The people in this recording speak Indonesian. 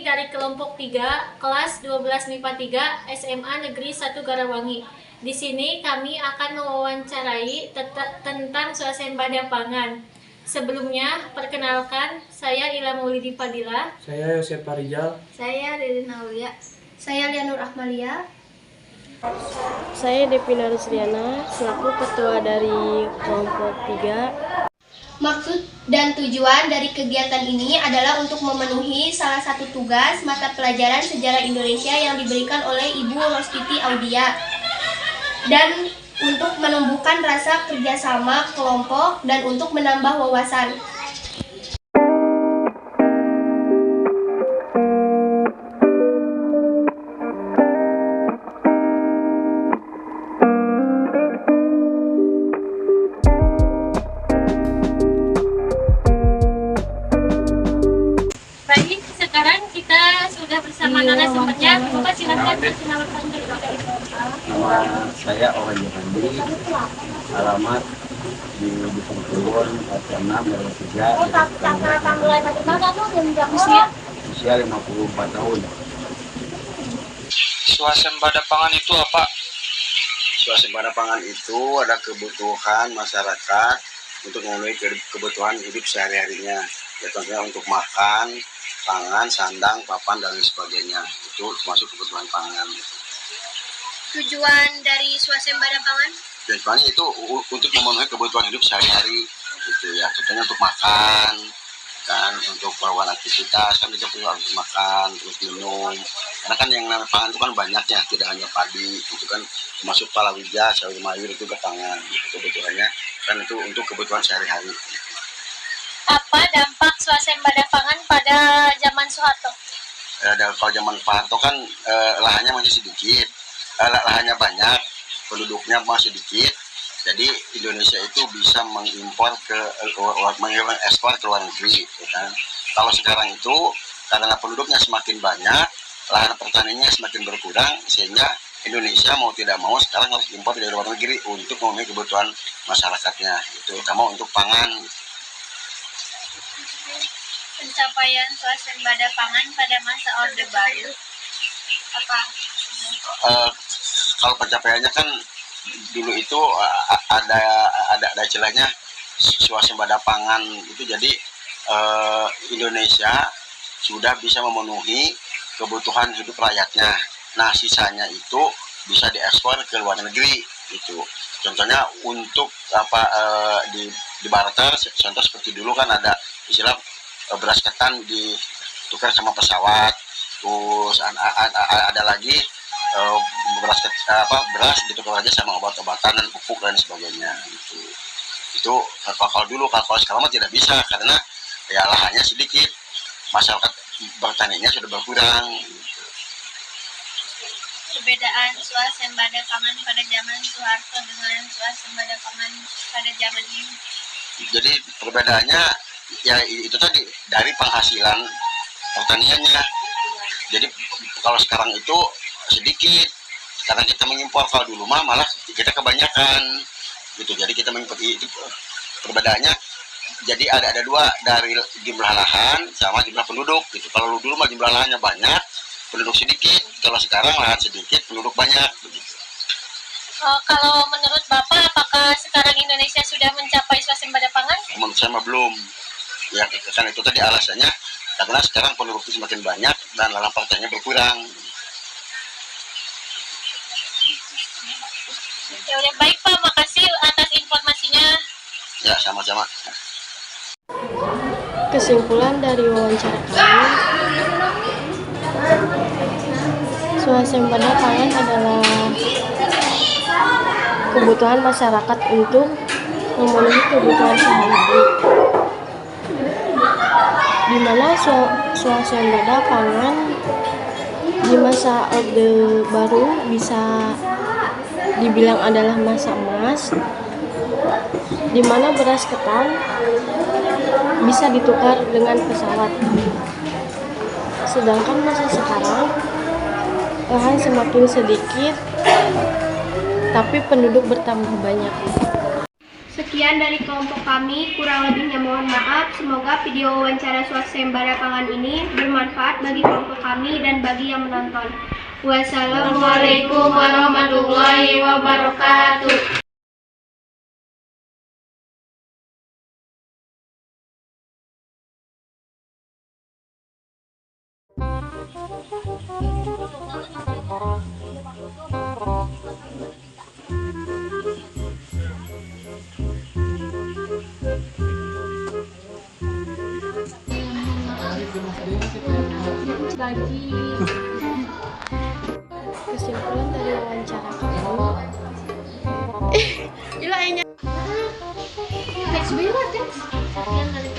dari kelompok 3, kelas 12 MIPA 3, SMA Negeri 1 Garawangi. Di sini kami akan mewawancarai tentang swasembada pangan. Sebelumnya, perkenalkan, saya Ila Maulidi Fadila. Saya Yosef Parijal. Saya Ririn Aulia. Saya Lianur Ahmalia. Saya Devina Rusriana, selaku ketua dari kelompok 3. Maksud dan tujuan dari kegiatan ini adalah untuk memenuhi salah satu tugas mata pelajaran sejarah Indonesia yang diberikan oleh Ibu Roskiti Audia, dan untuk menumbuhkan rasa kerjasama kelompok dan untuk menambah wawasan. Baik, sekarang kita sudah bersama narasumbernya. Bapak silakan perkenalkan diri. Nama saya Owen Johandi, alamat di Dusun Kliwon, RT 6, RW 3, usia 54 tahun. Swasembada pangan itu apa? Swasembada pangan itu ada kebutuhan masyarakat untuk memenuhi kebutuhan hidup sehari-harinya. Ya, tentunya untuk makan, pangan, sandang, papan, dan lain sebagainya. Itu termasuk kebutuhan pangan. Tujuan dari swasembada pangan? Tujuannya itu untuk memenuhi kebutuhan hidup sehari-hari, gitu ya. Contohnya untuk makan, kan, untuk melakukan aktivitas, kan kita perlu untuk makan, terus minum. Karena kan yang namanya pangan itu kan banyaknya, tidak hanya padi, itu kan termasuk palawija, sayur mayur itu ke pangan. Gitu, kebutuhannya kan itu untuk kebutuhan sehari-hari. Apa dampak swasembada pangan pada zaman Soeharto? Kalau zaman Pak Harto kan lahannya masih sedikit, lahannya banyak, penduduknya masih sedikit, jadi Indonesia itu bisa mengimpor mengekspor ke luar negeri, ya kan? Kalau sekarang itu karena penduduknya semakin banyak, lahan pertaniannya semakin berkurang, sehingga Indonesia mau tidak mau sekarang harus impor dari luar negeri untuk memenuhi kebutuhan masyarakatnya, itu terutama untuk pangan. Pencapaian swasembada pangan pada masa Orde Baru apa? Kalau pencapaiannya kan dulu itu ada istilahnya swasembada pangan itu, jadi Indonesia sudah bisa memenuhi kebutuhan hidup rakyatnya. Nah, sisanya itu bisa diekspor ke luar negeri itu. Contohnya untuk di barter, contoh seperti dulu kan ada istilah beras ketan ditukar sama pesawat, terus ada lagi beras ditukar aja sama obat-obatan dan pupuk dan sebagainya gitu. Itu kalau dulu, kalau sekarang mah tidak bisa karena ya lahannya sedikit, masyarakat bertaninya sudah berkurang gitu. Perbedaan swasembada pangan pada zaman Soeharto dengan swasembada pangan pada zaman ini? Jadi perbedaannya ya itu tadi dari penghasilan pertaniannya. Jadi kalau sekarang itu sedikit karena kita mengimpor, kalau dulu malah kita kebanyakan gitu. Jadi kita mengimpor, itu perbedaannya. Jadi ada dua, dari jumlah lahan sama jumlah penduduk gitu. Kalau dulu mah jumlah lahannya banyak, penduduk sedikit. Kalau sekarang lahan sedikit, penduduk banyak begitu. Kalau menurut Bapak, apakah sekarang Indonesia sudah mencapai swasembada pangan? Menurut saya mah belum. Ya kan itu tadi alasannya karena sekarang penduduk semakin banyak dan lahan pertaniannya berkurang. Ya udah, baik Pak, makasih atas informasinya. Ya, sama-sama. Kesimpulan dari wawancara kami, swasembada pangan adalah kebutuhan masyarakat untuk memenuhi kebutuhan sehari-hari, di mana swasembada pangan di masa Orde Baru bisa dibilang adalah masa emas, di mana beras ketan bisa ditukar dengan pesawat. Sedangkan masa sekarang lahan semakin sedikit tapi penduduk bertambah banyak. Sekian dari kelompok kami, kurang lebihnya mohon maaf. Semoga video wawancara swasembada pangan ini bermanfaat bagi kelompok kami dan bagi yang menonton. Wassalamualaikum warahmatullahi wabarakatuh. Kesimpulan dari wawancara kamu. Gila, Teks biru, teks.